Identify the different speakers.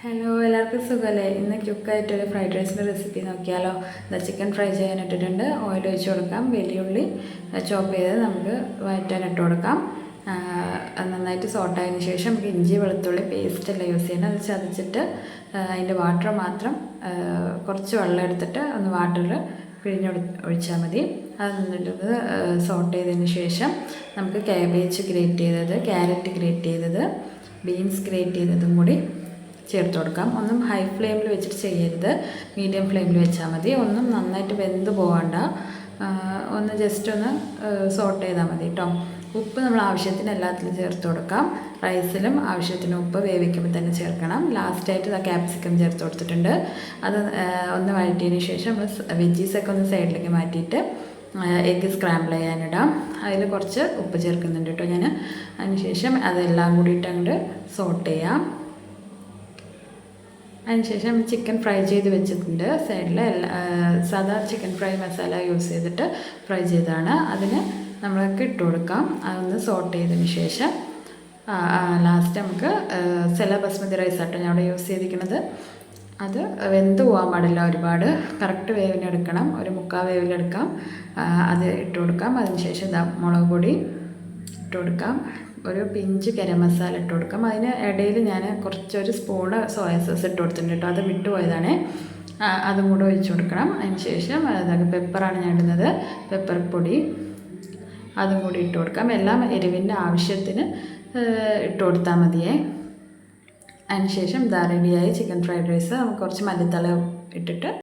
Speaker 1: Hello, എല്ലാവർക്കും സുഖമല്ലേ? ഇന്ന് ക്യുക്കായിട്ടൊരു ഫ്രൈഡ് റൈസിൻ്റെ റെസിപ്പി നോക്കിയാലോ. ചിക്കൻ ഫ്രൈ ചെയ്യാൻ ഇട്ടിട്ടുണ്ട്. ഓയിൽ ഒഴിച്ച് കൊടുക്കാം. വെല്ലുള്ളി ചോപ്പ് ചെയ്ത് നമുക്ക് വഴറ്റാൻ കൊടുക്കാം. അത് നന്നായിട്ട് സോട്ടായതിന് ശേഷം നമുക്ക് ഇഞ്ചി വെളുത്തുള്ളി പേസ്റ്റല്ല യൂസ് ചെയ്യേണ്ടത്. അത് ചതച്ചിട്ട് അതിൻ്റെ വാട്ടർ മാത്രം കുറച്ച് വെള്ളം എടുത്തിട്ട് ഒന്ന് വാട്ടറിൽ ഒഴിച്ചാൽ മതി. അത് നിന്നിട്ടത് സോട്ട് ചെയ്തതിന് ശേഷം നമുക്ക് കാബേജ് ഗ്രേറ്റ് ചെയ്തത്, ക്യാരറ്റ് ഗ്രേറ്റ് ചെയ്തത്, ബീൻസ് ഗ്രേറ്റ് ചെയ്തതും കൂടി ചേർത്ത് കൊടുക്കാം. ഒന്നും ഹൈ ഫ്ലെയിമിൽ വെച്ചിട്ട് ചെയ്യരുത്, മീഡിയം ഫ്ലെയിമിൽ വെച്ചാൽ മതി. ഒന്നും നന്നായിട്ട് വെന്ത് പോകണ്ട, ഒന്ന് ജസ്റ്റ് ഒന്ന് സോട്ട് ചെയ്താൽ മതി കേട്ടോ. ഉപ്പ് നമ്മൾ ആവശ്യത്തിന് എല്ലാത്തിലും ചേർത്ത് കൊടുക്കാം. റൈസിലും ആവശ്യത്തിന് ഉപ്പ് വേവിക്കുമ്പോൾ തന്നെ ചേർക്കണം. ലാസ്റ്റായിട്ട് ക്യാപ്സിക്കം ചേർത്ത് കൊടുത്തിട്ടുണ്ട്. അത് ഒന്ന് വഴറ്റിയതിന് ശേഷം നമ്മൾ വെജീസൊക്കെ ഒന്ന് സൈഡിലേക്ക് മാറ്റിയിട്ട് എഗ്ഗ് സ്ക്രാമ്പിൾ ചെയ്യാനിടാം. അതിൽ കുറച്ച് ഉപ്പ് ചേർക്കുന്നുണ്ട് കേട്ടോ ഞാൻ. അതിനുശേഷം അതെല്ലാം കൂടിയിട്ട് അങ്ങോട്ട് സോട്ട് ചെയ്യാം. അതിനുശേഷം ചിക്കൻ ഫ്രൈ ചെയ്ത് വെച്ചിട്ടുണ്ട് സൈഡിൽ. സാധാ ചിക്കൻ ഫ്രൈ മസാല യൂസ് ചെയ്തിട്ട് ഫ്രൈ ചെയ്തതാണ്. അതിന് നമ്മൾക്ക് ഇട്ട് കൊടുക്കാം. അതൊന്ന് സോട്ട് ചെയ്തതിന് ശേഷം ലാസ്റ്റ് നമുക്ക് സെല ബസ്മതി റൈസ് ആട്ടോ ഞാൻ അവിടെ യൂസ് ചെയ്തിരിക്കുന്നത്. അത് വെന്ത് പോകാൻ പാടില്ല ഒരുപാട്, കറക്റ്റ് വേവിനെടുക്കണം. ഒരു 3/4 വേവിലെടുക്കാം. അത് ഇട്ട് കൊടുക്കാം. അതിനുശേഷം മുളക് പൊടി ഇട്ട് കൊടുക്കാം. ഒരു പിഞ്ച് ഗരം മസാല ഇട്ട് കൊടുക്കാം. അതിന് ഇടയിൽ ഞാൻ കുറച്ചൊരു സ്പൂണ് സോയ സോസ് ഇട്ട് കൊടുത്തിട്ടുണ്ട് കേട്ടോ. അത് വിട്ടുപോയതാണ്. അതും കൂടെ ഒഴിച്ച് കൊടുക്കണം. അതിന് ശേഷം അതൊക്കെ പെപ്പറാണ് ഞാൻ ഇടുന്നത്, പെപ്പർ പൊടി അതും കൂടി ഇട്ട് കൊടുക്കാം. എല്ലാം എരിവിൻ്റെ ആവശ്യത്തിന് ഇട്ട് കൊടുത്താൽ മതിയേ. അതിന് ശേഷം റെഡിയായി ചിക്കൻ ഫ്രൈഡ് റൈസ്. നമുക്ക് കുറച്ച് മല്ലിത്തല ഇട്ടിട്ട്